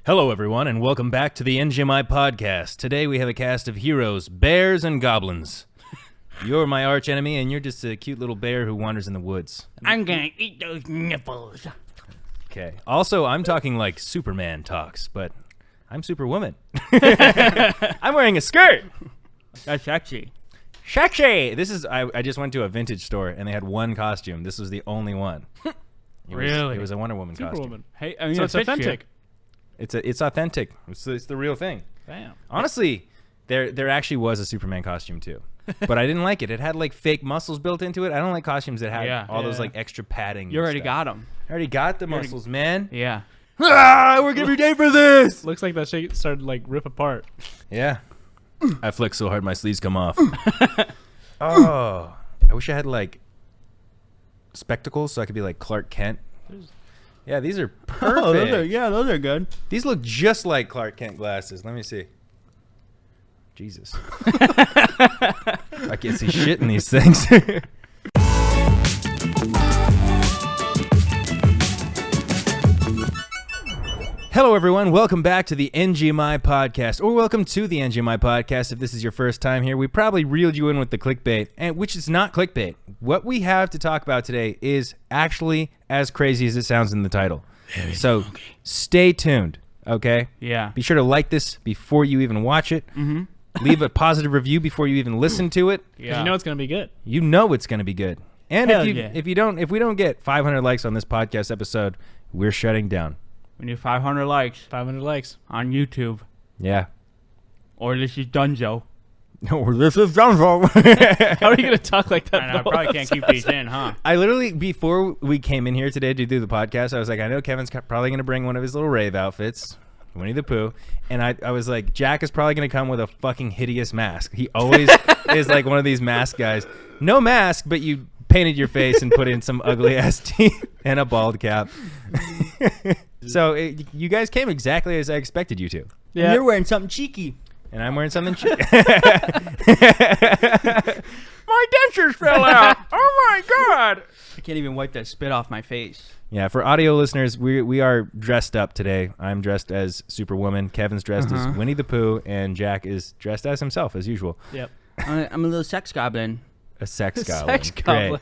Hello, everyone, and welcome back to the NGMI podcast. Today we have a cast of heroes, bears, and goblins. You're my arch enemy, and you're just a cute little bear who wanders in the woods. I'm gonna eat those nipples. Okay. Also, I'm talking like Superman talks, but I'm Superwoman. I'm wearing a skirt. That's sexy. Sexy. This is. I just went to a vintage store, and they had one costume. This was the only one. It was a Wonder Woman costume. Hey, I mean, So it's authentic. It's authentic. It's the real thing. Damn. Honestly, there actually was a Superman costume too, but I didn't like it. It had like fake muscles built into it. I don't like costumes that have all those like extra padding. You already stuff. got them. I already got the muscles, man. Yeah. I work every day for this. Looks like that shit started to like rip apart. Yeah. I flex so hard my sleeves come off. Oh, I wish I had like spectacles so I could be like Clark Kent. Yeah, these are perfect. Oh, those are good. These look just like Clark Kent glasses. Let me see. Jesus. I can't see shit in these things. Hello, everyone. Welcome back to the NGMI podcast, or welcome to the NGMI podcast. If this is your first time here, we probably reeled you in with the clickbait, and which is not clickbait. What we have to talk about today is actually as crazy as it sounds in the title. So stay tuned, okay? Yeah. Be sure to like this before you even watch it. Mm-hmm. Leave a positive review before you even listen to it. Yeah. You know it's gonna be good. You know it's gonna be good. And Hell if we don't get 500 likes on this podcast episode, we're shutting down. We need 500 likes 500 likes. on YouTube. Yeah. Or this is Dunzo. No, this is Dunzo. How are you gonna talk like that? I know, I probably can't keep these in, huh? I literally, before we came in here today to do the podcast, I was like, I know Kevin's probably going to bring one of his little rave outfits, Winnie the Pooh, and I was like, Jack is probably going to come with a fucking hideous mask. He always is like one of these mask guys. No mask, but you painted your face and put in some ugly-ass teeth and a bald cap. So you guys came exactly as I expected you to. Yeah. And you're wearing something cheeky. And I'm wearing something cheap. My dentures fell out. Oh my god! I can't even wipe that spit off my face. Yeah, for audio listeners, we are dressed up today. I'm dressed as Superwoman. Kevin's dressed as Winnie the Pooh, and Jack is dressed as himself as usual. Yep. I'm a little sex goblin. A sex goblin. Sex goblin.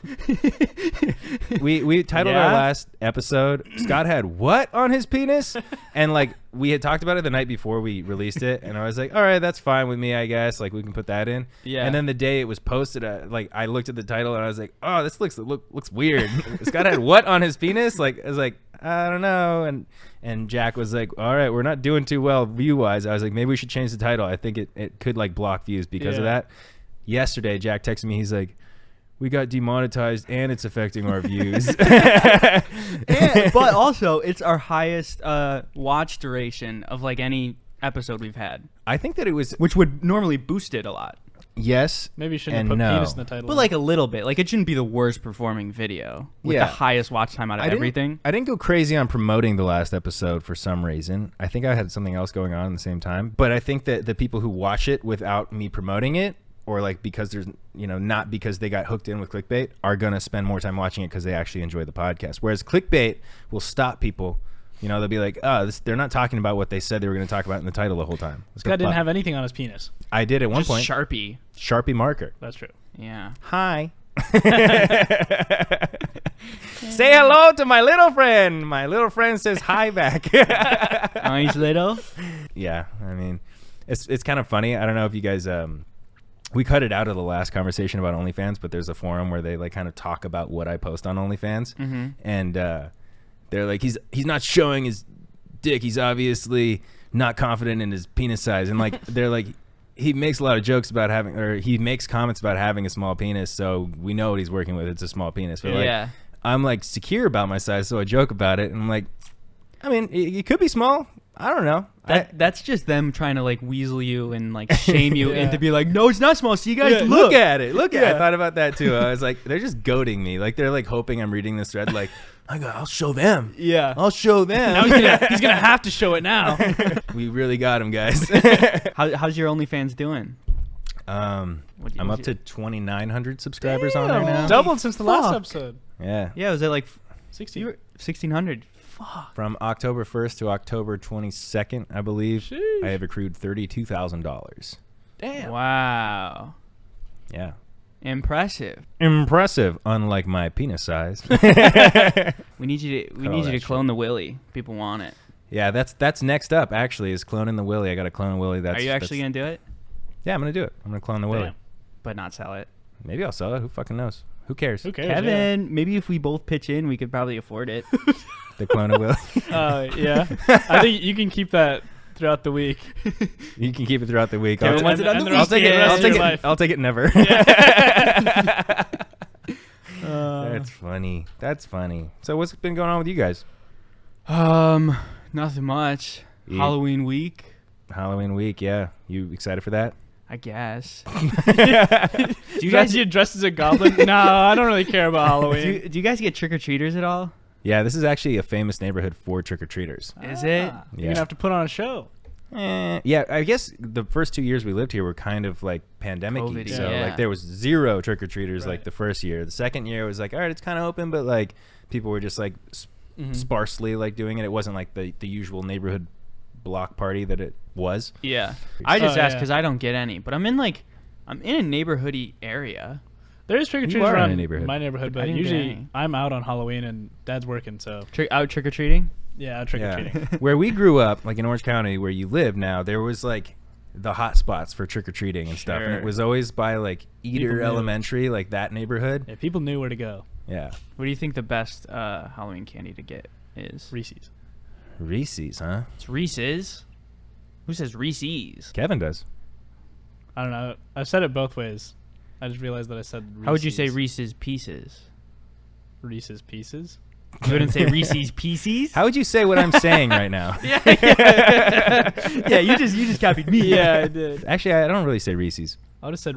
We titled our last episode, Scott had what on his penis? And like we had talked about it the night before we released it, and I was like, all right, that's fine with me, I guess. Like we can put that in. Yeah. And then the day it was posted, like I looked at the title and I was like, oh, this looks weird. Scott had what on his penis? Like I was like, I don't know. And Jack was like, all right, we're not doing too well view-wise. I was like, maybe we should change the title. I think it could like block views because of that. Yesterday, Jack texted me. He's like, we got demonetized and it's affecting our views. But also, it's our highest watch duration of like any episode we've had. I think that it was... Which would normally boost it a lot. Yes. Maybe you shouldn't have put penis in the title. But like a little bit. Like it shouldn't be the worst performing video with the highest watch time out of everything. I didn't go crazy on promoting the last episode for some reason. I think I had something else going on at the same time. But I think that the people who watch it without me promoting it, or like because there's, not because they got hooked in with clickbait, are going to spend more time watching it because they actually enjoy the podcast. Whereas clickbait will stop people. They'll be like, oh, they're not talking about what they said they were going to talk about in the title the whole time. Scott didn't have anything on his penis. I did at one point. Sharpie. Sharpie marker. That's true. Yeah. Hi. Say hello to my little friend. My little friend says hi back. Oh, he's little? Yeah, I mean, it's kind of funny. I don't know if you guys... we cut it out of the last conversation about OnlyFans, but there's a forum where they like kind of talk about what I post on OnlyFans, and they're like, he's not showing his dick. He's obviously not confident in his penis size, and like they're like, he makes a lot of jokes about having, or he makes comments about having a small penis, so we know what he's working with. It's a small penis. But like, I'm like secure about my size, so I joke about it, and I'm like, I mean, it could be small. I don't know. That's just them trying to like weasel you and like shame you into be like, no, it's not small. See, you guys, look at it. Look at it. I thought about that too. I was like, they're just goading me. Like they're like hoping I'm reading this thread. Like, I'll show them. Yeah, I'll show them. Now he's gonna have to show it now. We really got him, guys. How's your OnlyFans doing? I'm up to 2,900 subscribers on there now. Doubled since the last episode. Yeah. Yeah, was it like 16? 1,600. Fuck. From October 1st to October 22nd, I believe, Sheesh. I have accrued $32,000. Damn. Wow. Yeah. Impressive. Impressive, unlike my penis size. We need you to Cut all that clone the willy. People want it. Yeah, that's next up, actually, is cloning the willy. I got to clone a willy. Are you actually going to do it? Yeah, I'm going to do it. I'm going to clone the willy. Damn. But not sell it. Maybe I'll sell it. Who fucking knows? Who cares? Who cares? Kevin, maybe if we both pitch in, we could probably afford it. The clone a willy. Yeah. I think you can keep that throughout the week. You can keep it throughout the week. Kevin wants it on the I'll take it. weekend. I'll take Your it. life. I'll take it never. Yeah. That's funny. That's funny. So what's been going on with you guys? Nothing much. Yeah. Halloween week, Halloween week, yeah. You excited for that? I guess. Do you guys get dressed as a goblin? No, I don't really care about Halloween. Do you guys get trick-or-treaters at all? Yeah, this is actually a famous neighborhood for trick-or-treaters. Is it? You're Yeah. gonna have to put on a show. Yeah, I guess the first 2 years we lived here were kind of like pandemic-y. COVID-y, So yeah. like there was zero trick-or-treaters like Right. the first year. The second year was like, all right, it's kind of open, but like people were just like sparsely like doing it. It wasn't like the usual neighborhood block party that it was. Yeah. I just Oh, asked yeah. because I don't get any, but I'm in a neighborhoody area. There is trick or You are treaters in a around neighborhood. my neighborhood, I but didn't get usually any. I'm out on Halloween and Dad's working, so Out trick-or-treating? yeah, out trick or treating. Where we grew up, like in Orange County, where you live now, there was like the hot spots for trick or treating and stuff, and Sure. it was always by like Eder People knew. Elementary, like that neighborhood. Yeah, people knew where to go. Yeah, What do you think the best Halloween candy to get is? Reese's. Reese's, huh? It's Reese's. Who says Reese's? Kevin does. I don't know. I've said it both ways. I just realized that I said Reese's. How would you say Reese's Pieces? Reese's Pieces? You wouldn't say Reese's Pieces? How would you say what I'm saying right now? Yeah, you just copied me. Yeah, I did. Actually, I don't really say Reese's. I would have said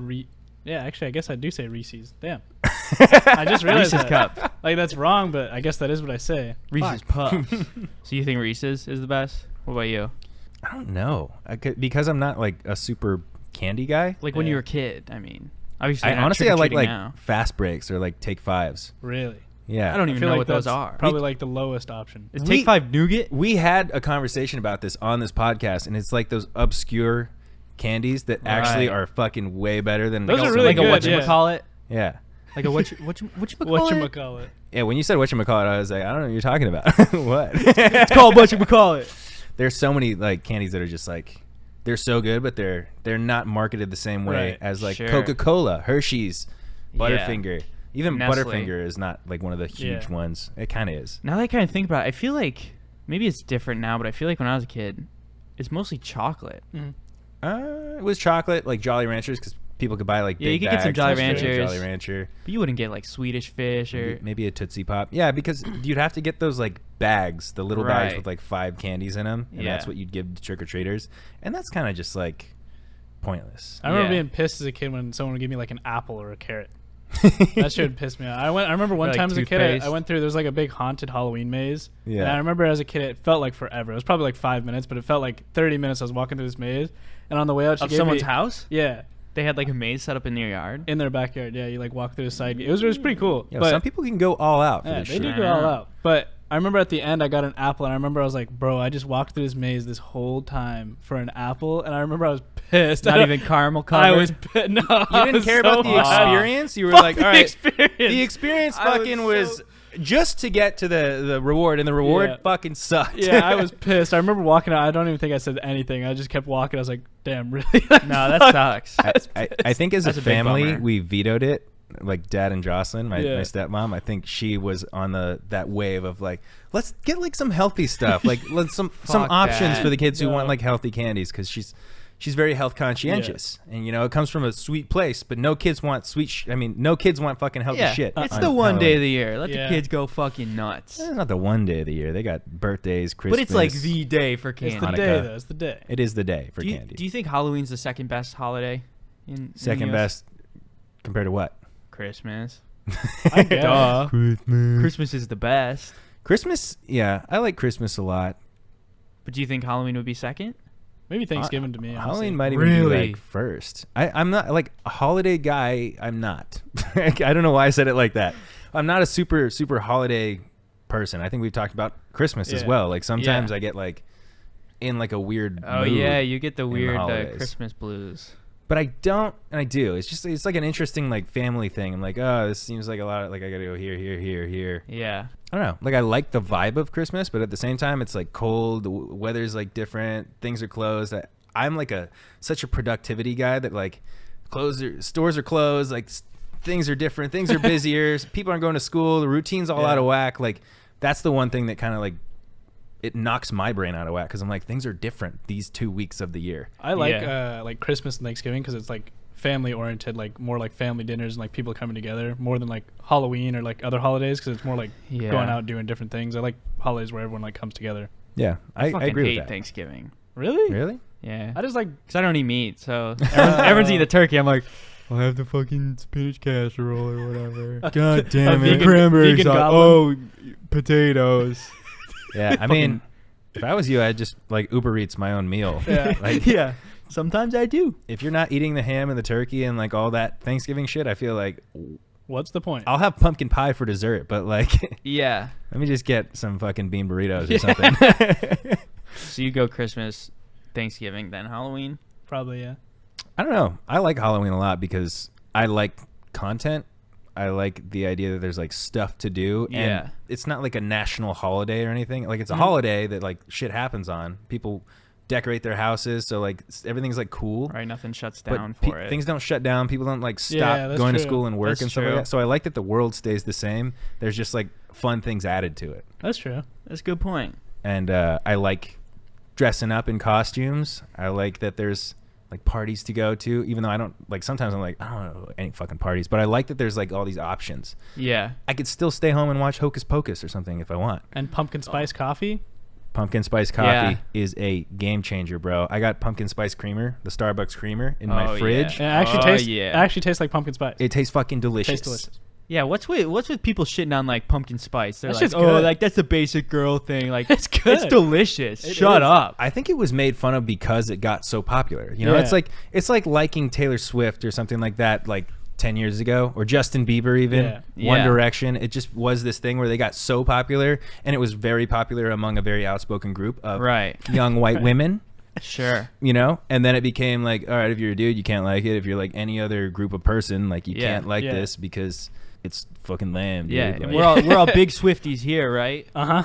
Yeah, actually, I guess I do say Reese's. Damn. I just realized Reese's that. Cup. Like, that's wrong, but I guess that is what I say. Reese's Puffs. So you think Reese's is the best? What about you? I don't know. Because I'm not like a super candy guy. Like when you Yeah. were a kid, I mean. Obviously, I not honestly I like trick-or-treating now. fast breaks or like take fives. Really? Yeah, I don't I even feel know like what those that's are. Probably like the lowest option. Is We- Take 5 nougat? We had a conversation about this on this podcast, and it's like those obscure candies that actually Right. are fucking way better than Those like are some really like a good, whatchamacallit? Yeah. Like a whatchamacallit? Whatchamacallit. Yeah, when you said whatchamacallit, I was like, I don't know what you're talking about. What? It's called whatchamacallit. There's so many like candies that are just like they're so good, but they're not marketed the same way Right. as like Sure. Coca-Cola, Hershey's, Butterfinger. Even Nestle. Butterfinger is not like one of the huge Yeah. ones. It kind of is. Now that I kind of think about it, I feel like maybe it's different now, but I feel like when I was a kid, it's mostly chocolate. It was chocolate, like Jolly Ranchers, because people could buy like Yeah, big you could get some bags Jolly of Ranchers. Jolly Rancher. But you wouldn't get like Swedish Fish or Maybe a Tootsie Pop. Yeah, because you'd have to get those like bags, the little bags Right. with like 5 candies in them, and that's Yeah. what you'd give to trick-or-treaters. And that's kind of just like pointless. I remember Yeah. being pissed as a kid when someone would give me like an apple or a carrot. That shit would piss me off. I remember one Or, like, time as a kid, toothpaste. I went through, there was like a big haunted Halloween maze. Yeah. And I remember as a kid, it felt like forever. It was probably like 5 minutes, but it felt like 30 minutes. I was walking through this maze. And on the way out, she of gave someone's me, house. Yeah. They had like a maze set up in their yard. In their backyard. Yeah. You like walk through the side gate. It was pretty cool. Yo, but some people can go all out for yeah, this they shit. do go all out. But I remember at the end, I got an apple. And I remember I was like, bro, I just walked through this maze this whole time for an apple. And I remember I was pissed. Not even caramel covered. I was pissed. No. You didn't care about the experience? You were like, all right, the experience I was fucking was just to get to the reward, and the reward Yeah. fucking sucked. Yeah, I was pissed. I remember walking out. I don't even think I said anything. I just kept walking. I was like, damn, really? No, that sucks. I think as That's a a big family, bummer. we vetoed it. Like Dad and Jocelyn, my Yeah. stepmom, I think she was on that wave of like, let's get like some healthy stuff, like let's some options that. for the kids who No. want like healthy candies, because she's very health conscientious, and you know it comes from a sweet place, but no kids want sweet. No kids want fucking healthy Yeah, shit. it's on the one day Halloween. of the year. Let Yeah. the kids go fucking nuts. It's not the one day of the year. They got birthdays, Christmas. But it's like the day for It's candy. the Hanukkah. day, though. It's the day. It is the day for do you, candy. do you think Halloween's the second best holiday? In Second the US? best compared to what? Christmas. I guess. Duh. Christmas. Christmas is the best. Christmas, yeah, I like Christmas a lot. But do you think Halloween would be second? Maybe Thanksgiving to me. honestly. Halloween might even be Really? like first. I'm not like a holiday guy. I'm not. I don't know why I said it like that. I'm not a super holiday person. I think we've talked about Christmas as well. Like sometimes I get like in like a weird mood you get the weird holidays. Christmas blues. But I don't, and I do. It's like an interesting like family thing. I'm like, oh, this seems like a lot of like I gotta go here. Yeah. I don't know. Like I like the vibe of Christmas, but at the same time, it's like cold. The weather's like different. Things are closed. I'm like such a productivity guy that like stores are closed. Like things are different. Things are busier. People aren't going to school. The routine's all out of whack. Like that's the one thing that kind of like it knocks my brain out of whack because I'm like things are different these 2 weeks of the year. I like Christmas and Thanksgiving because it's like family oriented, like more like family dinners and like people coming together more than like Halloween or like other holidays because it's more like going out doing different things. I like holidays where everyone like comes together. Yeah, I agree hate with that. Thanksgiving. Really? Yeah. I just like because I don't eat meat, so everyone's eating the turkey. I'm like, I'll have the fucking spinach casserole or whatever. God damn it, Cranberry sauce. Oh, potatoes. Yeah, I mean, if I was you, I'd just like Uber Eats my own meal. Yeah. Like, yeah. Sometimes I do. if you're not eating the ham and the turkey and like all that Thanksgiving shit, I feel like what's the point? I'll have pumpkin pie for dessert, but like Yeah. let me just get some fucking bean burritos or something. So you go Christmas, Thanksgiving, then Halloween? Probably, yeah. I don't know. I like Halloween a lot because I like content. I like the idea that there's like stuff to do. Yeah. And it's not like a national holiday or anything. Like it's a holiday that like shit happens on. People decorate their houses. So like everything's like cool. Right. Nothing shuts But down for it. things don't shut down. People don't like stop that's going to true. school and work That's and stuff like true. that. So I like that the world stays the same. There's just like fun things added to it. That's true. That's a good point. And I like dressing up in costumes. I like that there's like parties to go to, even though I don't like, sometimes I'm like, I don't know any fucking parties, but I like that there's like all these options. Yeah. I could still stay home and watch Hocus Pocus or something if I want. And pumpkin spice coffee. Pumpkin spice coffee is a game changer, bro. I got pumpkin spice creamer, the Starbucks creamer in my fridge. And it actually tastes like pumpkin spice. It tastes fucking delicious. Tastes delicious. Yeah, what's with people shitting on like pumpkin spice? They're That like, shit's oh, good. like that's a basic girl thing. Like It's good. It's delicious. It Shut is. up. I think it was made fun of because it got so popular. You know, Yeah. it's like liking Taylor Swift or something like that, like 10 years ago, or Justin Bieber even. Yeah. One Yeah. Direction. It just was this thing where they got so popular, and it was very popular among a very outspoken group of Right. young white women. Sure. You know, and then it became like, all right, if you're a dude, you can't like it. If you're like any other group of person, like you can't like this because it's fucking lame. Dude. Yeah. Like, And we're all big Swifties here, right? Uh-huh.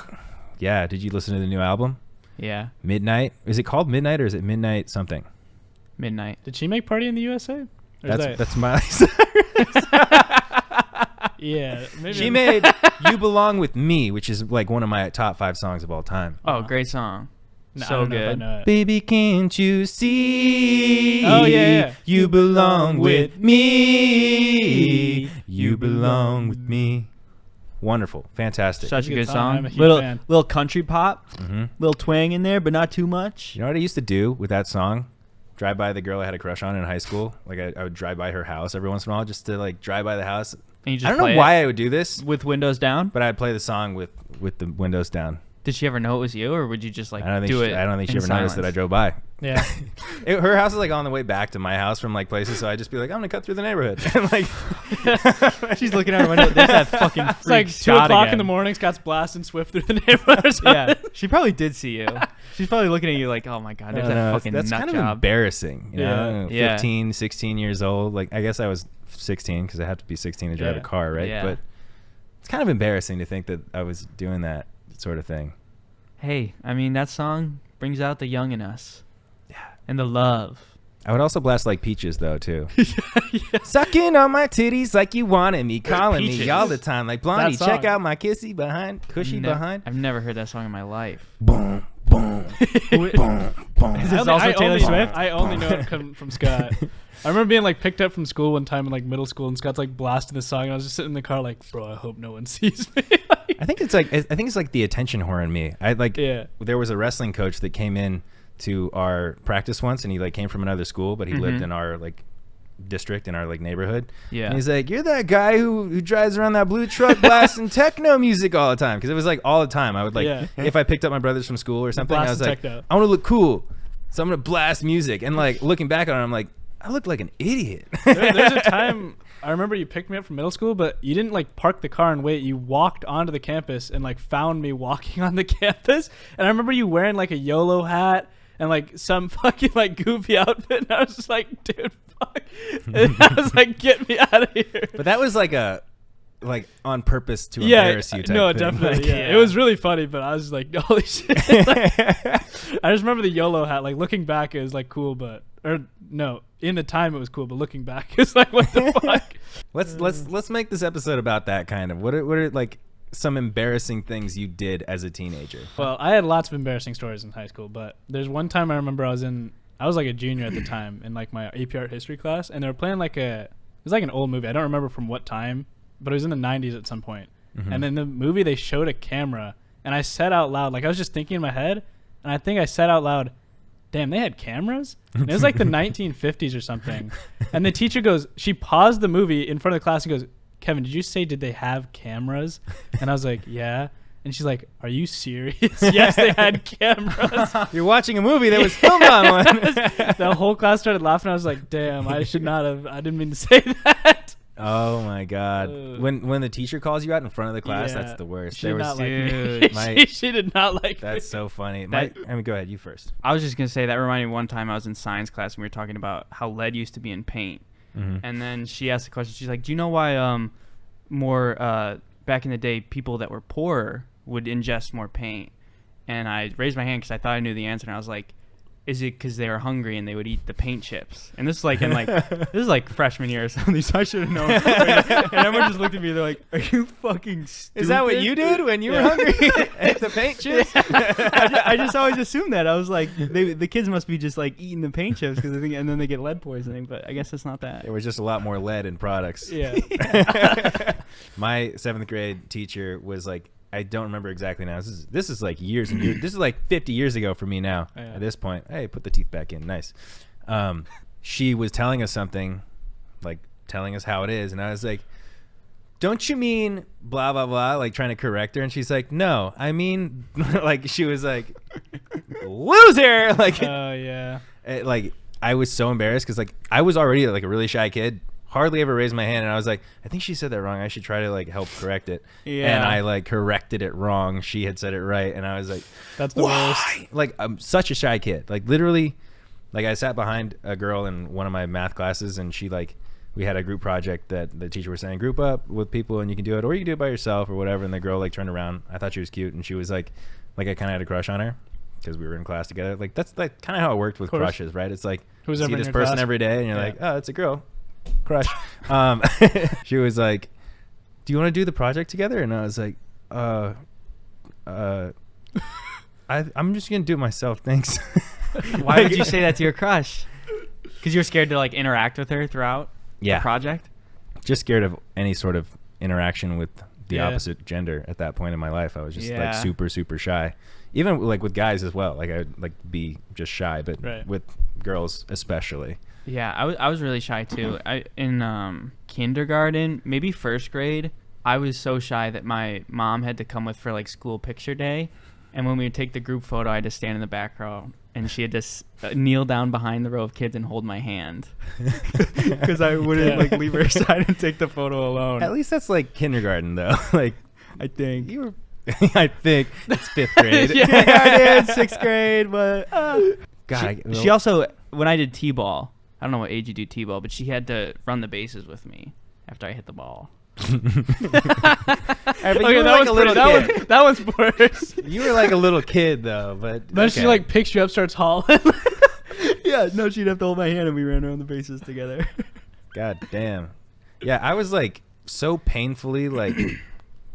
yeah. Did you listen to the new album? Yeah. Midnight. Is it called Midnight or is it Midnight something? Midnight. Did she make Party in the USA? Or is That's Miley. yeah. Maybe She made "You Belong with Me," which is like one of my top 5 songs of all time. Oh, great song. No, I So don't know if I good. know it. Baby, can't you see? Oh, yeah. You belong with me. You belong with me. Wonderful, fantastic. Such a Good good song. song. I'm a huge Little fan. little country pop, Mhm. little twang in there, but not too much. You know what I used to do with that song? Drive by the girl I had a crush on in high school. Like I would drive by her house every once in a while just to like drive by the house. And you just I don't play know it why I would do this, with windows down. but I'd play the song with the windows down. Did she ever know it was you, or would you just like I don't think do she, it? I don't think she in ever noticed that I silence? drove by. Yeah. Her house is like on the way back to my house from like places, so I'd just be like, I'm gonna cut through the neighborhood. And like, She's looking out her window. There's that fucking freak It's like 2 Scott o'clock in again. the morning. Scott's blasting Swift through the neighborhood or something. Yeah, she probably did see you. She's probably looking at you like, oh my god, there's that fucking that's nut kind of job. embarrassing. You know? Yeah. 15, 16 years old. Like I guess I was 16 because I have to be 16 to drive Yeah. a car, right? Yeah. But it's kind of embarrassing to think that I was doing that sort of thing. Hey, I mean that song brings out the young in us. Yeah, and the love. I would also blast like Peaches though too. Sucking on my titties like you wanted me, calling me Peaches. all the time like Blondie. That song. Check out my kissy behind, cushy Ne- behind. I've never heard that song in my life. Boom, boom, boom, boom. Is this also Taylor Swift? I only know it from Scott. I remember being like picked up from school one time in like middle school, and Scott's like blasting the song, and I was just sitting in the car like, bro, I hope no one sees me. I think it's like the attention whore in me. I like. Yeah. There was a wrestling coach that came in to our practice once, and he like came from another school, but he lived in our like district in our like neighborhood. Yeah. And he's like, "You're that guy who drives around that blue truck blasting techno music all the time," because it was like all the time. I would like if I picked up my brothers from school or something, I was blasting like, techno. "I want to look cool, so I'm gonna blast music." And like looking back on it, I'm like, I look like an idiot. There's a time I remember you picked me up from middle school, but you didn't like park the car and wait. You walked onto the campus and like found me walking on the campus. And I remember you wearing like a YOLO hat and like some fucking like goofy outfit. And I was just like, dude, fuck. And I was like, get me out of here. But that was like on purpose to embarrass you type no, thing. definitely. Like, Yeah. It was really funny, but I was just like, holy shit. Like, I just remember the YOLO hat. Like looking back, it was like cool, in the time it was cool, but looking back, it's like, what the fuck? Let's make this episode about that kind of. What are like some embarrassing things you did as a teenager? Well, I had lots of embarrassing stories in high school, but there's one time I remember I was like a junior at the time in like my AP Art History class, and they were playing it was like an old movie. I don't remember from what time, but it was in the 90s at some point. Mm-hmm. And in the movie they showed a camera, and I said out loud, like I was just thinking in my head, and I think I said out loud, damn, they had cameras? And it was like the 1950s or something. And the teacher she paused the movie in front of the class and goes, Kevin, did you say, did they have cameras? And I was like, yeah. And she's like, are you serious? Yes, they had cameras. You're watching a movie that was filmed on one. The whole class started laughing. I was like, damn, I didn't mean to say that. Oh my God. When the teacher calls you out in front of the class, that's the worst. She did not like me. She did not like me. That's so funny. Go ahead, you first. I was just going to say that reminded me one time I was in science class and we were talking about how lead used to be in paint. Mm-hmm. And then she asked the question, she's like, do you know why more back in the day people that were poorer would ingest more paint? And I raised my hand because I thought I knew the answer, and I was like, is it because they were hungry and they would eat the paint chips? And this is like this is like freshman year or something, so I should have known. And everyone just looked at me, they're like, are you fucking stupid? Is that what you did when you were hungry? Ate the paint chips? I just always assumed that. I was like, the kids must be just like eating the paint chips and then they get lead poisoning, but I guess it's not that. There was just a lot more lead in products. Yeah. My 7th grade teacher was like, I don't remember exactly now. This is like years and years. This is like 50 years ago for me now. Yeah. At this point, hey, put the teeth back in. Nice. She was telling us something, like telling us how it is, and I was like, "Don't you mean blah blah blah?" Like trying to correct her, and she's like, "No, I mean," like she was like, "Loser!" Like, oh yeah. Like I was so embarrassed because like I was already like a really shy kid. Hardly ever raised my hand, and I was like, I think she said that wrong. I should try to like help correct it. Yeah. And I like corrected it wrong. She had said it right, and I was like, that's the worst. Like I'm such a shy kid. Like literally, like I sat behind a girl in one of my math classes, and she like we had a group project that the teacher was saying, group up with people, and you can do it, or you can do it by yourself or whatever. And the girl like turned around. I thought she was cute, and she was like I kind of had a crush on her because we were in class together. Like that's like kind of how it worked with crushes, right? It's like who's you see this person class? every day, and you're like, oh, it's a girl. Crush. She was like, do you want to do the project together? And I was like, I'm just gonna do it myself, thanks. Why would you say that to your crush? Because you're scared to like interact with her throughout the project? Just scared of any sort of interaction with the opposite gender at that point in my life. I was just like super super shy, even like with guys as well. Like I'd like be just shy, but with girls especially. Yeah, I was really shy too. In kindergarten, maybe first grade, I was so shy that my mom had to come with for like school picture day, and when we would take the group photo, I had to stand in the back row, and she had to kneel down behind the row of kids and hold my hand because I wouldn't like leave her side and take the photo alone. At least that's like kindergarten though. Like I think you were. I think it's 5th grade. Kindergarten, 6th grade, but God. She also, when I did t-ball. I don't know what age you do t-ball, but she had to run the bases with me after I hit the ball. That was worse. You were like a little kid though, but then she like picks you up, starts hauling. Yeah, no, she'd have to hold my hand and we ran around the bases together. God damn. Yeah, I was like so painfully like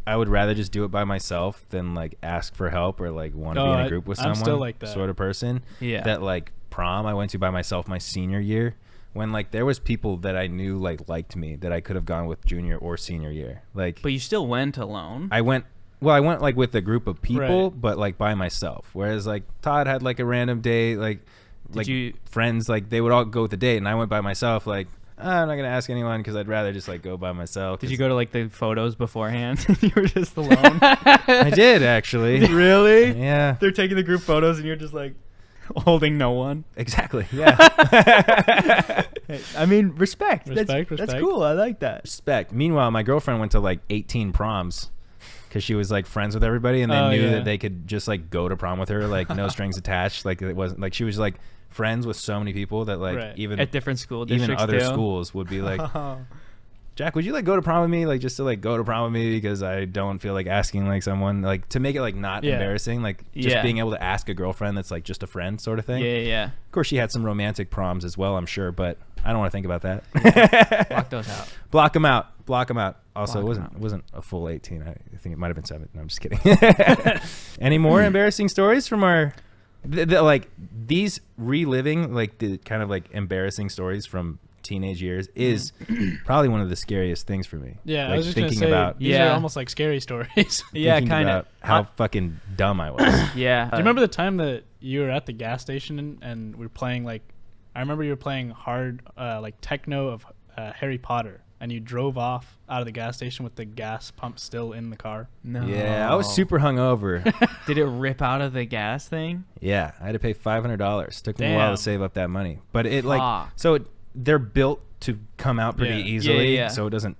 I would rather just do it by myself than like ask for help or like want to be in a group with someone. I'm still like that sort of person. Yeah. That like prom I went to by myself my senior year when like there was people that I knew like liked me that I could have gone with junior or senior year. Like, but you still went alone. I went like with a group of people, but like by myself. Whereas like Todd had like a random date, like friends, like they would all go with the date, and I went by myself. Like I'm not gonna ask anyone because I'd rather just like go by myself. Did you go to like the photos beforehand? You were just alone. I did actually. Really? Yeah. They're taking the group photos, and you're just like holding no one. Exactly. Yeah. I mean, respect. Respect. That's cool. I like that. Respect. Meanwhile, my girlfriend went to like 18 proms because she was like friends with everybody, and they knew that they could just like go to prom with her, like no strings attached. Like it wasn't like she was like friends with so many people that like even at different school even districts other too. schools would be like, Jack, would you like go to prom with me? Like just to like go to prom with me because I don't feel like asking like someone, like to make it like not embarrassing, like just being able to ask a girlfriend that's like just a friend sort of thing. Yeah. Of course, she had some romantic proms as well, I'm sure, but I don't want to think about that. Block those out. Block them out. Block them out. Also, Block it wasn't a full 18. I think it might have been 7. No, I'm just kidding. Any more embarrassing stories from our like these reliving like the kind of like embarrassing stories from teenage years is probably one of the scariest things for me. Yeah, like I was just thinking gonna say, about these are almost like scary stories. Yeah, thinking kind about of. how fucking dumb I was. Yeah. Do you remember the time that you were at the gas station and we were playing like, I remember you were playing hard like techno of Harry Potter, and you drove off out of the gas station with the gas pump still in the car? No. Yeah, I was super hungover. Did it rip out of the gas thing? Yeah, I had to pay $500. Took me a while to save up that money, but it like they're built to come out pretty easily, so it doesn't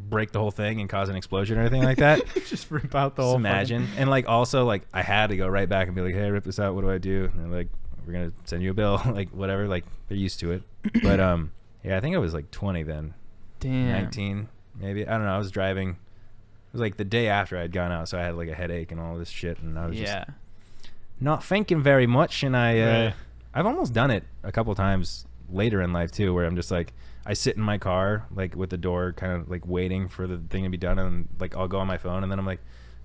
break the whole thing and cause an explosion or anything like that. Just rip out the whole imagine. And like also like I had to go right back and be like, hey, rip this out. What do I do? And they're like, we're gonna send you a bill. Like whatever. Like they're used to it. But yeah, I think I was like 20 then. Damn. 19 maybe. I don't know. I was driving. It was like the day after I had gone out, so I had like a headache and all this shit, and I was just not thinking very much. And I've almost done it a couple times later in life too, where I'm just like, I sit in my car like with the door kind of like waiting for the thing to be done, and like I'll go on my phone, and then I'm like,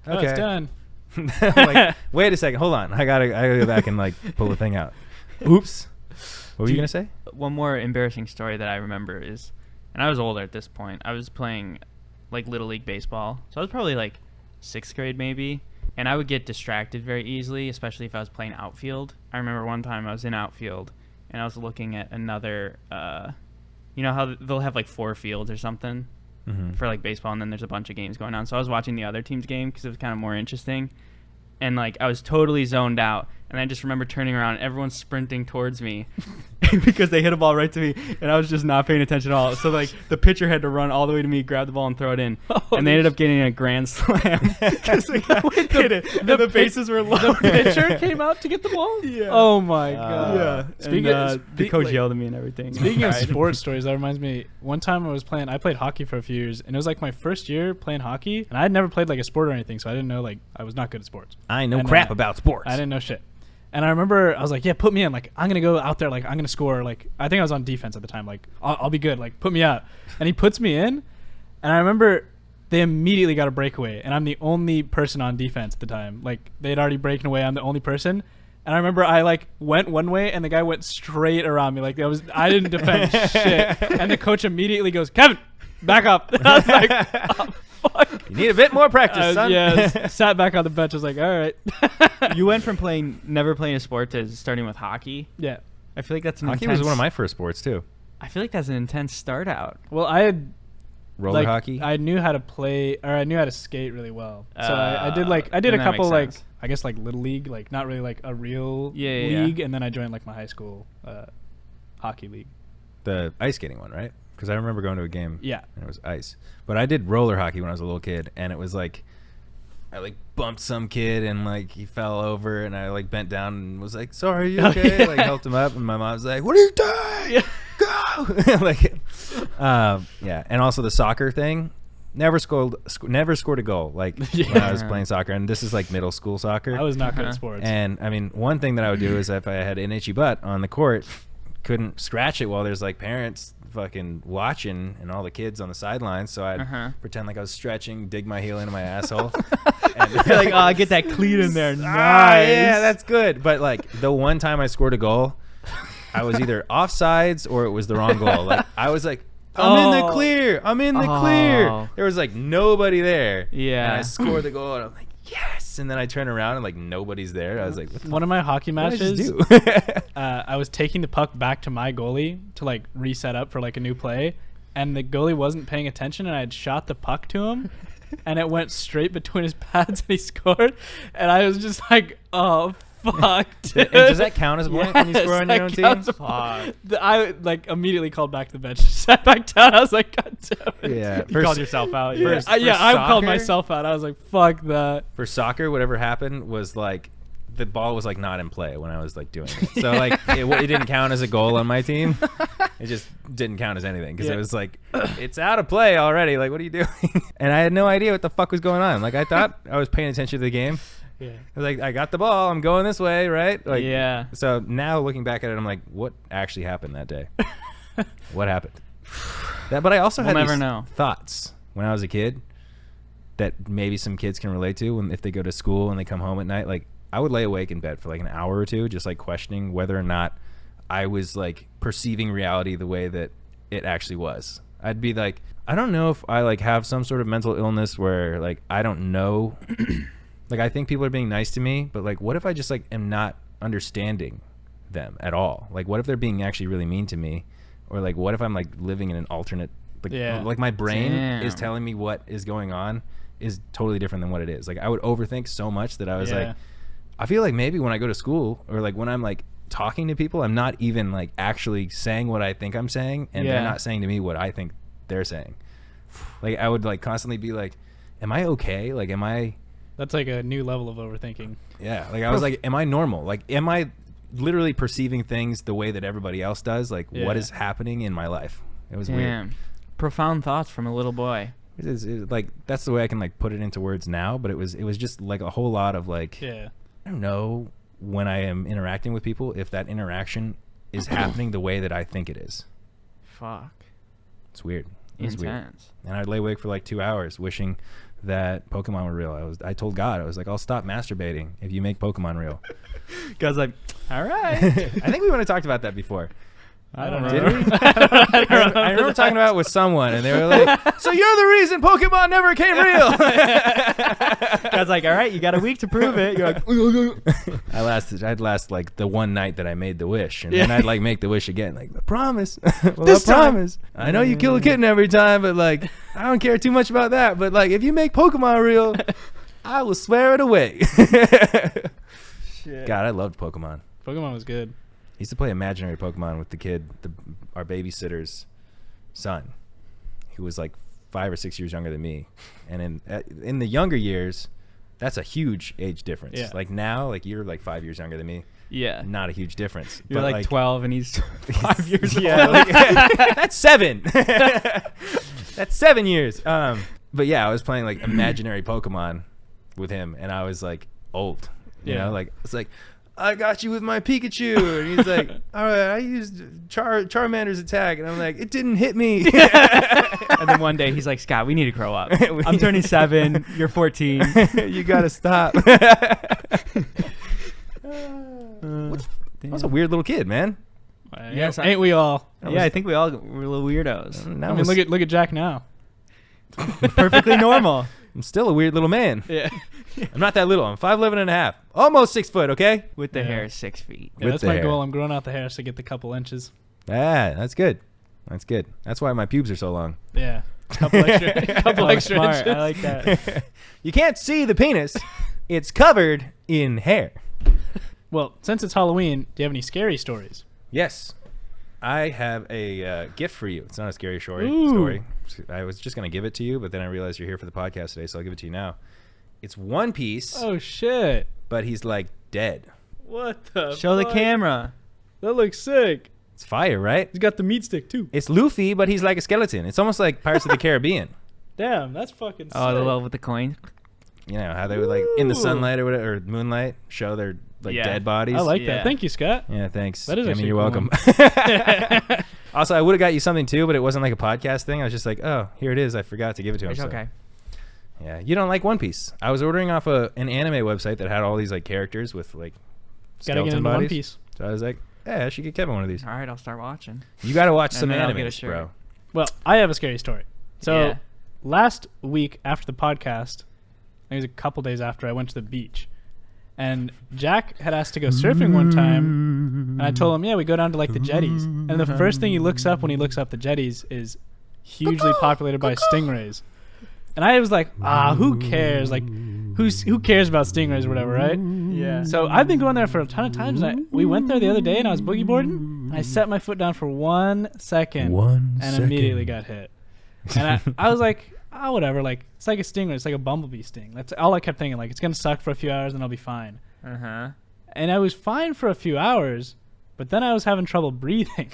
okay, it's done. I'm like, wait a second, hold on, I gotta go back and like pull the thing out. Oops. What were you gonna say? One more embarrassing story that I remember is, and I was older at this point, I was playing like Little League baseball, so I was probably like 6th grade maybe, and I would get distracted very easily, especially if I was playing outfield. I remember one time I was in outfield and I was looking at another you know how they'll have like 4 fields or something for like baseball, and then there's a bunch of games going on, so I was watching the other team's game because it was kind of more interesting, and like I was totally zoned out, and I just remember turning around and everyone's sprinting towards me because they hit a ball right to me, and I was just not paying attention at all. So like the pitcher had to run all the way to me, grab the ball, and throw it in, and they ended up getting a grand slam because the guy hit it, and the bases were loaded. The pitcher came out to get the ball? Yeah. Oh my god. Yeah. The coach yelled at me and everything. Speaking of sports stories, that reminds me, one time I played hockey for a few years, and it was like my first year playing hockey, and I had never played like a sport or anything, so I didn't know, like I was not good at sports. I know crap about sports. I didn't know shit. And I remember I was like, yeah, put me in. Like, I'm going to go out there. Like, I'm going to score. Like, I think I was on defense at the time. Like, I'll be good. Like, put me out. And he puts me in. And I remember they immediately got a breakaway. And I'm the only person on defense at the time. Like, they had already broken away. I'm the only person. And I remember I, like, went one way, and the guy went straight around me. Like, I didn't defend shit. And the coach immediately goes, Kevin, back up. And I was like, oh, fuck. You need a bit more practice, son. Yeah, sat back on the bench. I was like, all right. You went from never playing a sport to starting with hockey. Yeah. I feel like that's hockey was one of my first sports too. I feel like that's an intense start out. Well, I had roller hockey. I knew how to play, or I knew how to skate really well. So I did a couple like, I guess like Little League, like not really like a real league, and then I joined like my high school hockey league. The ice skating one, right? Because I remember going to a game. Yeah. And it was ice. But I did roller hockey when I was a little kid, and it was like I like bumped some kid and like he fell over, and I like bent down and was like, sorry, you okay? Like helped him up, and my mom was like, what are you doing? Go! Like yeah. And also the soccer thing. Never scored a goal like when I was playing soccer, and this is like middle school soccer. I was not good at sports. And I mean, one thing that I would do is if I had an itchy butt on the court, couldn't scratch it while there's like parents fucking watching and all the kids on the sidelines, so I'd pretend like I was stretching, dig my heel into my asshole, and like, oh, I get that cleat in there. Nice. Yeah, that's good. But like the one time I scored a goal, I was either offsides or it was the wrong goal. Like I was like, I'm in the clear. I'm in the clear. There was like nobody there. Yeah. And I scored the goal, and I'm like, yes. And then I turn around and like nobody's there. I was like, what the one of my hockey matches, I was taking the puck back to my goalie to like reset up for like a new play, and the goalie wasn't paying attention, and I had shot the puck to him, and it went straight between his pads, and he scored. And I was just like, oh fucked. And does that count as a point when you score on your own team? I like immediately called back the bench, sat back down. I was like, God damn it. Yeah. You called yourself out. I called myself out. I was like, fuck that. For soccer, whatever happened was like the ball was like not in play when I was like doing it. So like it didn't count as a goal on my team. It just didn't count as anything because it was like, it's out of play already. Like, what are you doing? And I had no idea what the fuck was going on. Like, I thought I was paying attention to the game. Yeah. I was like, I got the ball. I'm going this way, right? Like, yeah. So now looking back at it, I'm like, what actually happened that day? What happened? But I also had these thoughts when I was a kid that maybe some kids can relate to when if they go to school and they come home at night. Like, I would lay awake in bed for like an hour or two, just like questioning whether or not I was like perceiving reality the way that it actually was. I'd be like, I don't know if I like have some sort of mental illness where like I don't know. Like, I think people are being nice to me, but like, what if I just like am not understanding them at all? Like, what if they're being actually really mean to me? Or like, what if I'm like living in an alternate, like my brain is telling me what is going on is totally different than what it is. Like, I would overthink so much that I was like, I feel like maybe when I go to school or like when I'm like talking to people, I'm not even like actually saying what I think I'm saying, and they're not saying to me what I think they're saying. Like, I would like constantly be like, am I okay? Like, am I... That's like a new level of overthinking. Yeah. Like, I was like, am I normal? Like, am I literally perceiving things the way that everybody else does? Like, what is happening in my life? It was weird. Profound thoughts from a little boy. It is like, that's the way I can like put it into words now, but it was just like a whole lot of like, I don't know when I am interacting with people if that interaction is happening the way that I think it is. Fuck. It's weird. It's intense. Weird. And I'd lay awake for like 2 hours wishing that Pokemon were real. I told God, I was like, I'll stop masturbating if you make Pokemon real. God's like, all right. I think we would have talked about that before. I don't know. Did we? I remember talking about it with someone, and they were like, so you're the reason Pokemon never came real. God's like, all right, you got a week to prove it. You're like, I'd last like the one night that I made the wish, and then I'd like make the wish again, like, I promise. This promise. I know you kill a kitten every time, but like, I don't care too much about that. But like, if you make Pokemon real, I will swear it away. Shit. God, I loved Pokemon. Pokemon was good. I used to play imaginary Pokemon with the kid, our babysitter's son, who was like 5 or 6 years younger than me. And in the younger years, that's a huge age difference. Yeah. Like now, like you're like 5 years younger than me. Yeah. Not a huge difference. You're like 12 and he's 5 years old. Like, that's 7. That's 7 years. But yeah, I was playing like imaginary Pokemon with him, and I was like old. You know, like it's like, I got you with my Pikachu. And he's like, all right, I used Charmander's attack. And I'm like, it didn't hit me. And then one day he's like, Scott, we need to grow up. I'm turning 7. You're 14. You got to stop. I was a weird little kid, man. Yes, ain't we all? I think we all were little weirdos. I mean, look at Jack now. Perfectly normal. I'm still a weird little man. Yeah. I'm not that little. I'm 5'11 and a half. Almost 6 foot, okay? With the hair 6 feet. Yeah, that's my goal. I'm growing out the hair to get the couple inches. Ah, that's good. That's good. That's why my pubes are so long. Yeah. Couple extra inches. I like that. You can't see the penis. It's covered in hair. Well, since it's Halloween, do you have any scary stories? Yes. I have a gift for you. It's not a scary story. I was just going to give it to you, but then I realized you're here for the podcast today, so I'll give it to you now. It's One Piece. Oh, shit. But he's, like, dead. What the Show the camera. That looks sick. It's fire, right? He's got the meat stick, too. It's Luffy, but he's like a skeleton. It's almost like Pirates of the Caribbean. Damn, that's fucking sick. Oh, the love with the coin. You know, how they would, like, in the sunlight or whatever, or moonlight, show their, like, dead bodies. I like that. Thank you, Scott. Yeah, thanks. That is actually you're cool. welcome. Also, I would have got you something, too, but it wasn't like a podcast thing. I was just like, oh, here it is. I forgot to give it to him. It's okay. Yeah, you don't like One Piece. I was ordering off an anime website that had all these like characters with like skeleton bodies. One Piece. So I was like, yeah, I should get Kevin one of these. All right, I'll start watching. You got to watch some then I'll anime, get a shirt. bro. Well, I have a scary story. So last week after the podcast, I think it was a couple days after, I went to the beach. And Jack had asked to go surfing one time. And I told him, yeah, we go down to like the jetties. And the first thing he looks up when he looks up the jetties is hugely populated by stingrays. And I was like, who cares? Like, who cares about stingrays or whatever, right? Yeah. So I've been going there for a ton of times. We went there the other day and I was boogie boarding. And I set my foot down for 1 second. Immediately got hit. And I was like, oh, whatever. Like, it's like a stingray. It's like a bumblebee sting. That's all I kept thinking. Like, it's going to suck for a few hours and I'll be fine. And I was fine for a few hours, but then I was having trouble breathing.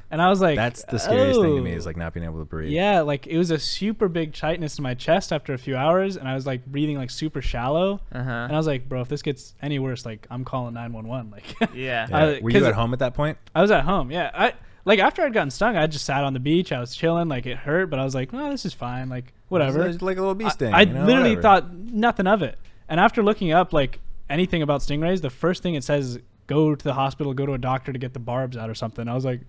And I was like, that's the scariest thing to me, is like not being able to breathe. Yeah, like it was a super big tightness in my chest after a few hours, and I was like breathing like super shallow. And I was like, bro, if this gets any worse, like I'm calling 911. Like, yeah. Were you at home at that point? I was at home. Yeah, like after I'd gotten stung, I just sat on the beach. I was chilling. Like it hurt, but I was like, oh, this is fine. Like whatever. It's like a little bee sting. I literally thought nothing of it. And after looking up like anything about stingrays, the first thing it says is go to the hospital, go to a doctor to get the barbs out or something. I was like,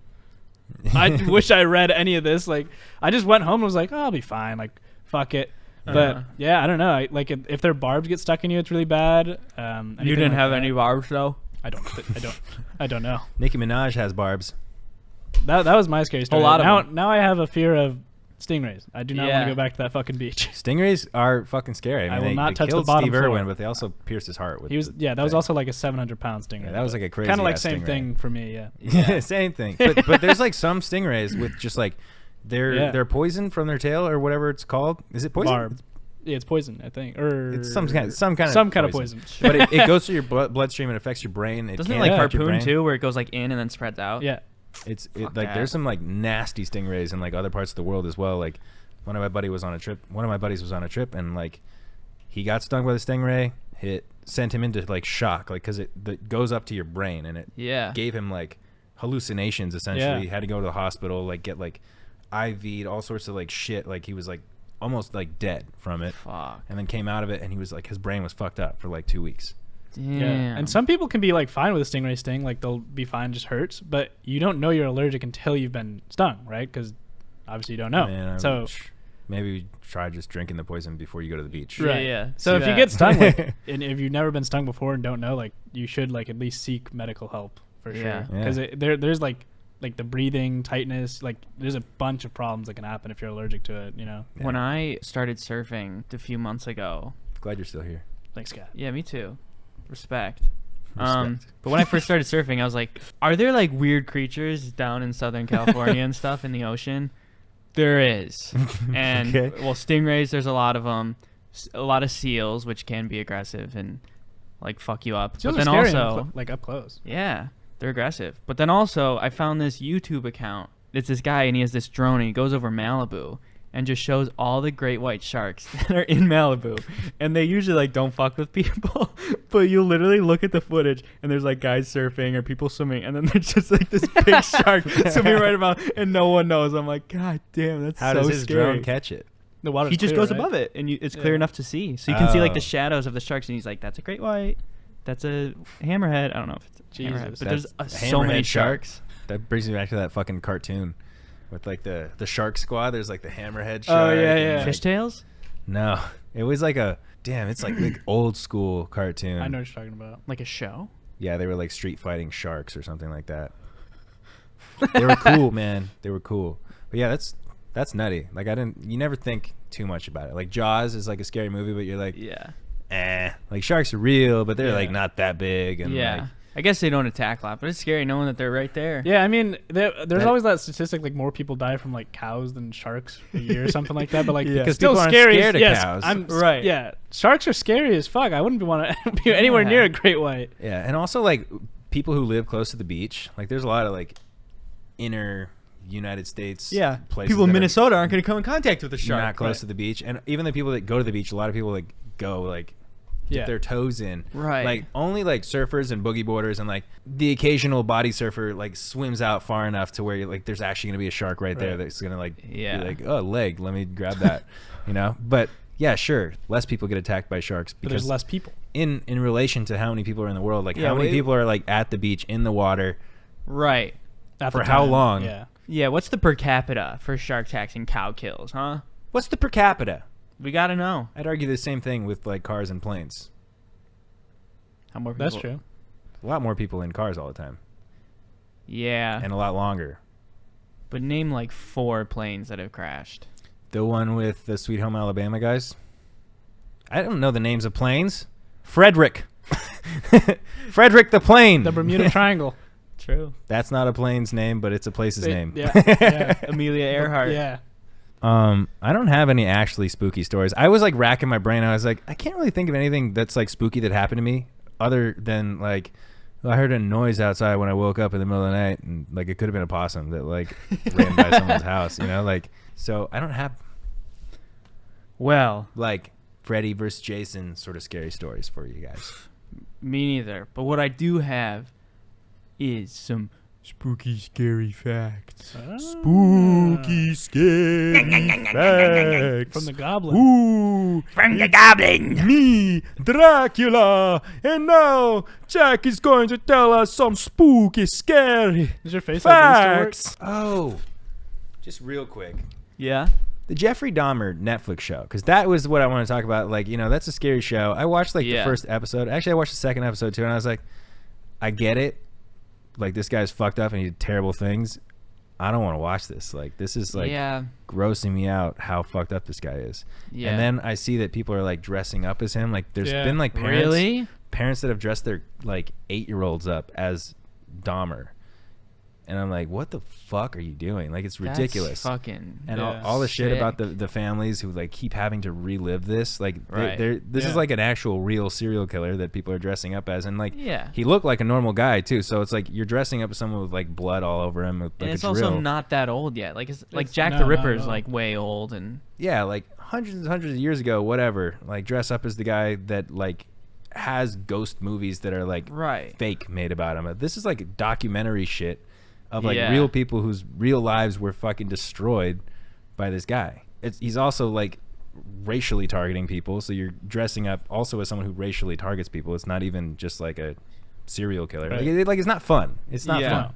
I wish I read any of this. Like, I just went home and was like, oh, I'll be fine. Like, fuck it. But yeah, I don't know. Like, if their barbs get stuck in you, it's really bad. You didn't have any barbs though. I don't know. Nicki Minaj has barbs. That was my scary story. A lot of them. Now I have a fear of stingrays. I do not want to go back to that fucking beach. Stingrays are fucking scary. I will not touch the killed bottom Steve floor. Irwin, but they also pierced his heart with. That was also like a 700-pound stingray. Yeah, that was like a crazy. Kind of like same same thing for me. Yeah. Yeah, same thing. But there's like some stingrays with just like they're poison from their tail or whatever it's called. Is it poison? Barb. Yeah, it's poison, I think, or it's some kind of poison. But it goes through your bloodstream and affects your brain. Doesn't it like harpoon too, where it goes like in and then spreads out? Yeah. Like there's some like nasty stingrays in like other parts of the world as well. Like one of my buddies was on a trip and like he got stung by the stingray. It sent him into like shock, like because it goes up to your brain and it gave him like hallucinations essentially. He had to go to the hospital, like get like IV'd, all sorts of like shit. Like he was like almost like dead from it. Fuck. And then came out of it and he was like his brain was fucked up for like 2 weeks. Damn. Yeah. And some people can be like fine with a stingray sting, like they'll be fine, just hurts, but you don't know you're allergic until you've been stung, right? Because obviously you don't know. Man, so maybe try just drinking the poison before you go to the beach. Right. Yeah. So if you get stung, like, and if you've never been stung before and don't know, like you should like at least seek medical help for sure. Because there's like the breathing tightness, like there's a bunch of problems that can happen if you're allergic to it. You know. Yeah. When I started surfing a few months ago. Glad you're still here. Thanks, Scott. Yeah, me too. Respect. But when I first started surfing, I was like, are there like weird creatures down in Southern California and stuff in the ocean? There is. And well, stingrays, there's a lot of them. A lot of seals, which can be aggressive and like fuck you up. Seals but then are scary also like up close. Yeah, they're aggressive. But then also I found this YouTube account. It's this guy and he has this drone and he goes over Malibu and just shows all the great white sharks that are in Malibu. And they usually like don't fuck with people, but you literally look at the footage and there's like guys surfing or people swimming and then there's just like this big shark swimming right about and no one knows. I'm like, God damn, that's How so does his scary. drone catch it? The water's He just clear, goes right? above it and it's clear enough to see. So you can see like the shadows of the sharks and he's like, that's a great white. That's a hammerhead. I don't know if it's a hammerhead, but there's so many sharks. That brings me back to that fucking cartoon. With like the shark squad, there's like the hammerhead shark. Oh yeah. Like, Fishtails? No, it was like it's like old school cartoon. I know what you're talking about. Like a show? Yeah, they were like street fighting sharks or something like that. They were cool, man. They were cool. But yeah, that's nutty. Like you never think too much about it. Like Jaws is like a scary movie, but you're like, like sharks are real, but they're like not that big. And like, I guess they don't attack a lot, but it's scary knowing that they're right there. Yeah, I mean, there's always that statistic like more people die from like cows than sharks a year or something like that. But like, because still people aren't scary. scared of cows. Right. Yeah, sharks are scary as fuck. I wouldn't want to be anywhere near a great white. Yeah, and also like people who live close to the beach. Like, there's a lot of like inner United States. Places people in Minnesota aren't going to come in contact with a shark. Not close to the beach, and even the people that go to the beach, a lot of people like go like. Dip their toes in. Right. Like only like surfers and boogie boarders and like the occasional body surfer like swims out far enough to where you're, like there's actually gonna be a shark right there that's gonna like be like, oh, leg, let me grab that. You know? But yeah, sure. Less people get attacked by sharks because but there's less people. In relation to how many people are in the world, like how many people are like at the beach in the water. Right. For how long? Yeah, what's the per capita for shark attacks and cow kills, huh? What's the per capita? We gotta know. I'd argue the same thing with like cars and planes. How more people? That's true. A lot more people in cars all the time. Yeah. And a lot longer. But name like 4 planes that have crashed. The one with the Sweet Home Alabama guys. I don't know the names of planes. Frederick. Frederick the plane. The Bermuda Triangle. True. That's not a plane's name, but it's a place's name. Yeah. Amelia Earhart. Yeah. I don't have any actually spooky stories. I was like racking my brain. I was like, I can't really think of anything that's like spooky that happened to me other than like, I heard a noise outside when I woke up in the middle of the night, and like it could have been a possum that like ran by someone's house, you know, like, so I don't have like Freddy versus Jason sort of scary stories for you guys. Me neither. But what I do have is some spooky, scary facts. Spooky, scary facts. From the Goblin. Ooh, From the Goblin. me, Dracula. And now Jack is going to tell us some spooky, scary Is your face facts. Oh, just real quick. Yeah. The Jeffrey Dahmer Netflix show, because that was what I want to talk about. Like, you know, that's a scary show. I watched like the first episode. Actually, I watched the second episode too, and I was like, I get it. Like, this guy's fucked up and he did terrible things. I don't want to watch this. Like, this is like grossing me out how fucked up this guy is. Yeah. And then I see that people are like dressing up as him. Like, there's been like parents that have dressed their like 8-year-olds up as Dahmer. And I'm like, what the fuck are you doing? Like, it's ridiculous. That's fucking and all the shit about the families who like keep having to relive this. Like, this is like an actual real serial killer that people are dressing up as. And like, he looked like a normal guy too. So it's like you're dressing up as someone with like blood all over him. With, like, and it's also not that old yet. Like, it's like Jack the Ripper is like way old. And yeah, like hundreds and hundreds of years ago, whatever. Like, dress up as the guy that like has ghost movies that are like fake made about him. This is like documentary shit of like real people whose real lives were fucking destroyed by this guy. He's also like racially targeting people, so you're dressing up also as someone who racially targets people. It's not even just like a serial killer. Like it's not fun. It's not fun.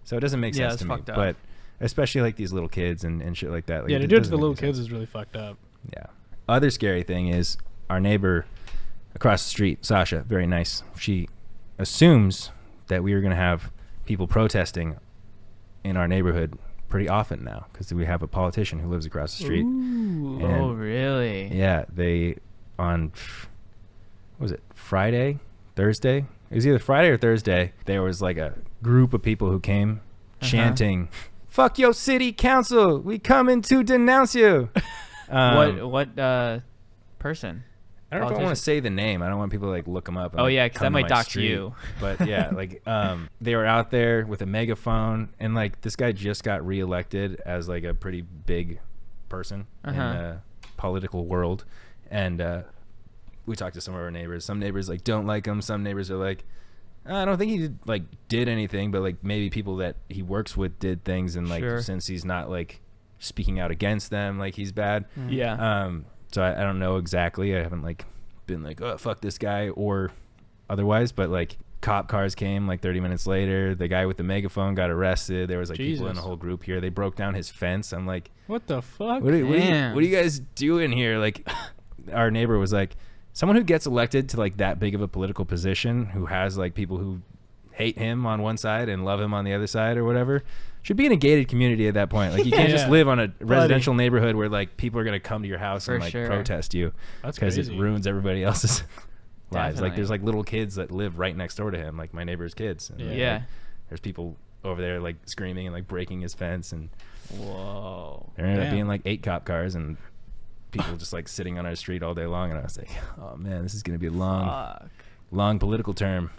So it doesn't make sense to me. But especially like these little kids and shit like that. Like, to do it to the little kids is really fucked up. Yeah. Other scary thing is our neighbor across the street, Sasha, very nice. She assumes that we are going to have people protesting in our neighborhood pretty often now because we have a politician who lives across the street. Ooh, oh, really? Yeah, they on what was it, Thursday? It was either Friday or Thursday. There was like a group of people who came chanting, "Fuck your city council! We coming to denounce you." What person? I don't know if I want to say the name. I don't want people to like look them up. And, oh, yeah, because that might dox you. But yeah, like they were out there with a megaphone, and like this guy just got reelected as like a pretty big person in the political world. And we talked to some of our neighbors. Some neighbors like don't like him. Some neighbors are like, I don't think he did anything, but like maybe people that he works with did things, and like since he's not like speaking out against them, like he's bad. Yeah. So I don't know exactly. I haven't like been like, oh, fuck this guy or otherwise, but like cop cars came like 30 minutes later. The guy with the megaphone got arrested. There was like people in the whole group here. They broke down his fence. I'm like, what the fuck? What are you guys doing here? Like, our neighbor was like, someone who gets elected to like that big of a political position, who has like people who hate him on one side and love him on the other side or whatever, should be in a gated community at that point. Like, you can't just live on a residential neighborhood where like people are going to come to your house and like protest you because it ruins everybody else's lives. Like, there's like little kids that live right next door to him, like my neighbor's kids. And, like, there's people over there like screaming and like breaking his fence, and there ended up being like 8 cop cars and people just like sitting on our street all day long. And I was like, oh man, this is going to be a long political term.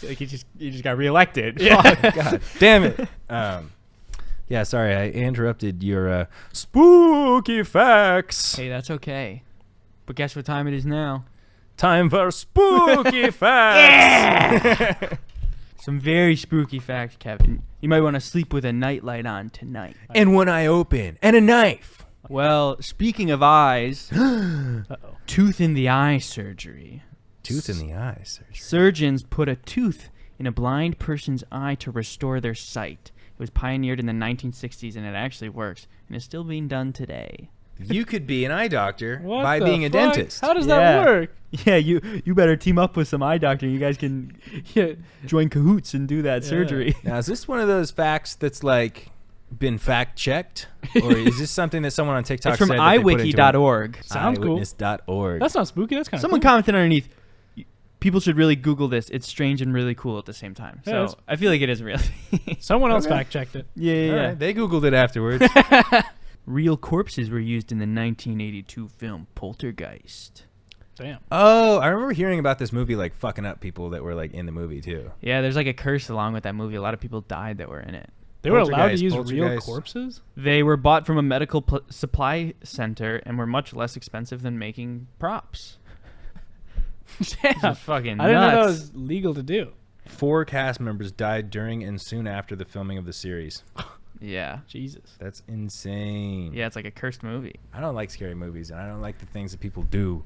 Like, you just got reelected. God damn it. Yeah, sorry, I interrupted your spooky facts. Hey, that's okay. But guess what time it is now? Time for spooky facts. Some very spooky facts, Kevin. You might want to sleep with a nightlight on tonight. And one eye open. And a knife. Well, speaking of eyes, tooth in the eye surgery. Tooth in the eye surgery. Surgeons put a tooth in a blind person's eye to restore their sight. It was pioneered in the 1960s, and it actually works, and is still being done today. You could be an eye doctor by being a dentist. How does that work? Yeah, you better team up with some eye doctor. You guys can join cahoots and do that surgery. Now, is this one of those facts that's like been fact checked, or is this something that someone on TikTok It's from said that they put into iWiki.org. Sounds cool. Eyewitness.org. That's not spooky. That's kind of Someone cool. commented underneath, people should really Google this. It's strange and really cool at the same time. Yeah, So I feel like it is real. Someone else Okay. fact checked it. Yeah. All right, they Googled it afterwards. Real corpses were used in the 1982 film Poltergeist. Damn. Oh, I remember hearing about this movie like fucking up people that were like in the movie too. Yeah, there's like a curse along with that movie. A lot of people died that were in it. They were allowed to Poltergeist, use real Poltergeist. corpses? They were bought from a medical supply center and were much less expensive than making props. Damn. This is fucking I didn't know that nuts. was legal to do. 4 cast members died during and soon after the filming of the series. Yeah. Jesus. That's insane. Yeah, it's like a cursed movie. I don't like scary movies, and I don't like the things that people do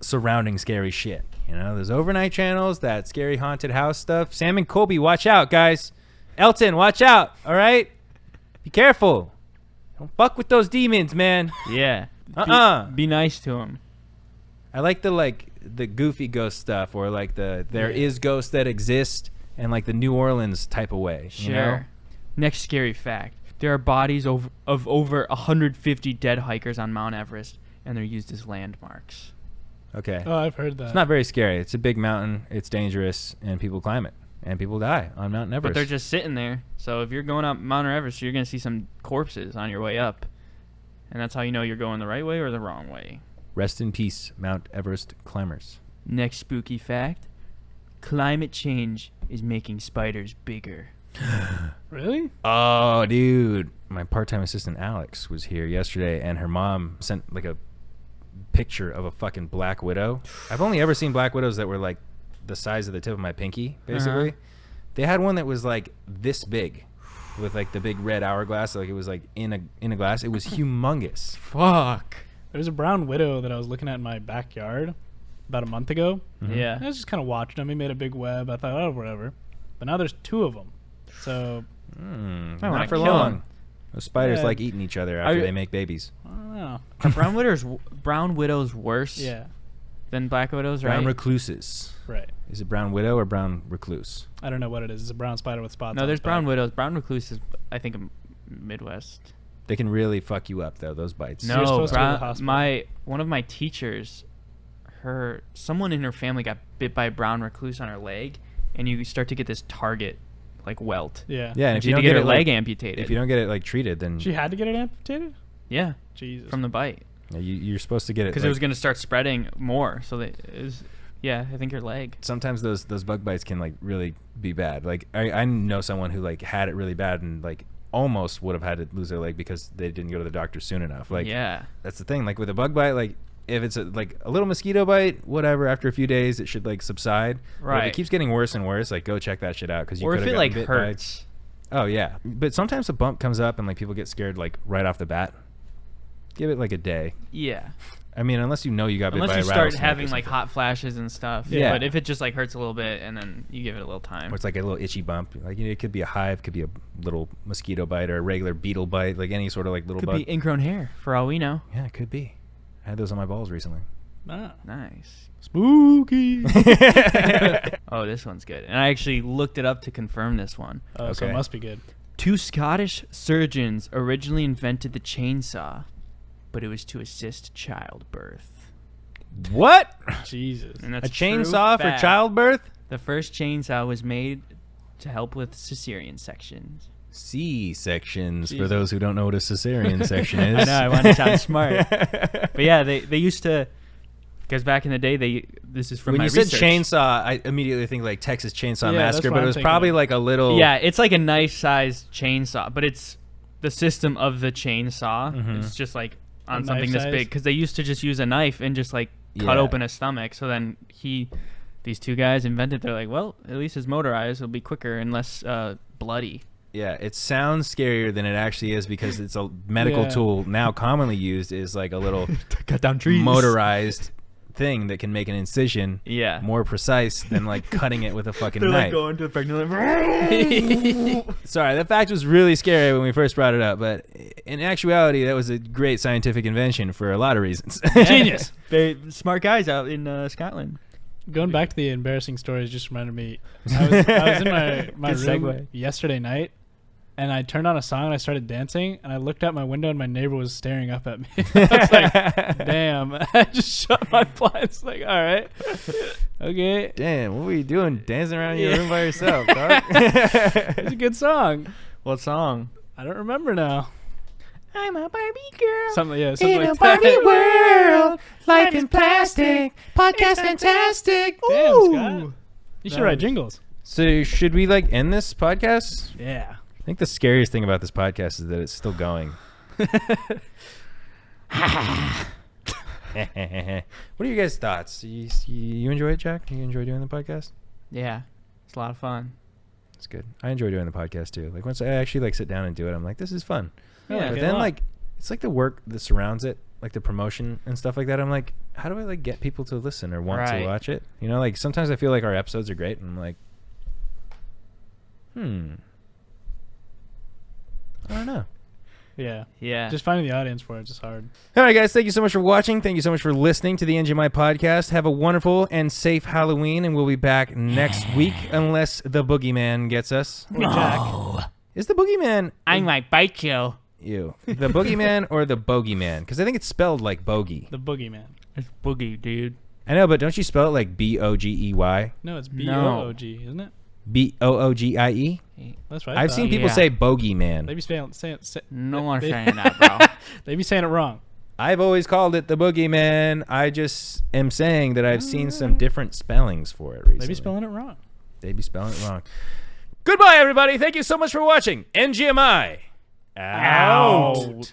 surrounding scary shit. You know, there's overnight channels, that scary haunted house stuff. Sam and Colby, watch out, guys. Elton, watch out. All right, be careful. Don't fuck with those demons, man. Yeah. Be nice to him. I like the goofy ghost stuff, or like there is ghosts that exist, and like the New Orleans type of way. Sure. You know? Next scary fact. There are bodies of over 150 dead hikers on Mount Everest, and they're used as landmarks. Okay. Oh, I've heard that. It's not very scary. It's a big mountain. It's dangerous, and people climb it, and people die on Mount Everest. But they're just sitting there. So if you're going up Mount Everest, you're going to see some corpses on your way up. And that's how you know you're going the right way or the wrong way. Rest in peace, Mount Everest climbers. Next spooky fact. Climate change is making spiders bigger. Really? Oh, dude. My part-time assistant Alex was here yesterday, and her mom sent like a picture of a fucking black widow. I've only ever seen black widows that were like the size of the tip of my pinky, basically. They had one that was like this big with like the big red hourglass, like it was like in a glass. It was humongous. Fuck. There was a brown widow that I was looking at in my backyard about a month ago. Mhm. Yeah. I was just kind of watching him. He made a big web. I thought, oh, whatever. But now there's 2 of them. So, I Not wanna for kill long. 'em. Those spiders Yeah. like eating each other after I- they make babies. I don't know. Are brown widows worse Yeah, than black widows, Brown right? recluses. right. Is it brown widow or brown recluse? I don't know what it is. It's a brown spider with spots No, on there's its brown back. widows. Brown recluse is, I think, Midwest. They can really fuck you up though. Those bites. So you're No, supposed to go to the hospital. one of my teachers, someone in her family got bit by a brown recluse on her leg, and you start to get this target, like welt. Yeah. Yeah, and And if she you had don't to get her it, leg like, amputated. if you don't get it like treated, then She had to get it amputated? Yeah, Jesus. from the bite, you're supposed to get it because it was going to start spreading more. So it was, yeah, I think her leg. Sometimes those bug bites can like really be bad. Like I know someone who like had it really bad and like almost would have had to lose their leg because they didn't go to the doctor soon enough. Like Yeah. that's the thing. Like with a bug bite, like if it's like a little mosquito bite, whatever, after a few days it should like subside. But if Right. it keeps getting worse and worse, like go check that shit out because you Or could if have it like bit by- hurts. Oh yeah, but sometimes a bump comes up and like people get scared like right off the bat. Give it like a day. Yeah. I mean, unless you know you got bit by Unless a you start rattlesnake or having like something. hot flashes and stuff. Yeah. But if it just like hurts a little bit and then you give it a little time. Or it's like a little itchy bump. Like it could be a hive, could be a little mosquito bite or a regular beetle bite, like any sort of like little Could bug. be ingrown hair for all we know. Yeah, it could be. I had those on my balls recently. Ah. Nice. Spooky. Oh, this one's good. And I actually looked it up to confirm this one. Oh, so Okay. it must be good. 2 Scottish surgeons originally invented the chainsaw, but it was to assist childbirth. What? Jesus. And A that's true chainsaw for fact. childbirth? The first chainsaw was made to help with cesarean sections. C-sections, for Jesus. those who don't know what a cesarean section I is. know, I want to sound smart. But yeah, they used to, because back in the day, this is from When my you said research. chainsaw, I immediately think like Texas Chainsaw Yeah, that's Massacre, what but I'm it was thinking probably of. like a little... Yeah, it's like a nice sized chainsaw, but it's the system of the chainsaw. Mhm. It's just like on A something knife this size? big, because they used to just use a knife and just like cut Yeah. open a stomach. So then these 2 guys invented. They're like, well, at least it's motorized. It'll be quicker and less bloody. Yeah, it sounds scarier than it actually is because it's a medical Yeah. tool now commonly used is like a little Cut down trees. motorized thing that can make an incision Yeah. more precise than like cutting it with a fucking They're knife. like going to the pregnant. Like, Sorry, that fact was really scary when we first brought it up, but in actuality, that was a great scientific invention for a lot of reasons. genius. Very smart guys out in Scotland. Going back to the embarrassing stories just reminded me. I was in my Good room segue. yesterday night, and I turned on a song and I started dancing, and I looked out my window and my neighbor was staring up at me. I was like, damn. I just shut my blinds. Like, all right. Okay. Damn, what were you doing dancing around your room by yourself, dog? It's a good song. What song? I don't remember now. I'm a Barbie girl. Something in like a Barbie that. world. Life is plastic. Podcast fantastic. Damn, Ooh. Scott. You should write jingles. So should we like end this podcast? Yeah. I think the scariest thing about this podcast is that it's still going. What are your guys' thoughts? You enjoy it, Jack? You enjoy doing the podcast? Yeah, it's a lot of fun. It's good. I enjoy doing the podcast too. Like once I actually like sit down and do it, I'm like, this is fun. Yeah, but then like it's like the work that surrounds it, like the promotion and stuff like that. I'm like, how do I like get people to listen or want to watch it? You know, like sometimes I feel like our episodes are great, and I'm like, I don't know. Yeah. Yeah. Just finding the audience for it is just hard. All right, guys. Thank you so much for watching. Thank you so much for listening to the NGMI podcast. Have a wonderful and safe Halloween, and we'll be back next week unless the boogeyman gets us. Or Jack. Is the boogeyman... I might bite you. You. The boogeyman or the bogeyman? Because I think it's spelled like bogey. The boogeyman. It's boogie, dude. I know, but don't you spell it like B-O-G-E-Y? No, it's B-O-O-G, isn't it? B-O-O-G-I-E? That's right. I've seen people say bogeyman. They be saying it. No one's saying that, bro. They be saying it wrong. I've always called it the boogeyman. I just am saying that I've seen some different spellings for it recently. They be spelling it wrong. They be spelling it wrong. Goodbye, everybody. Thank you so much for watching. NGMI. Out.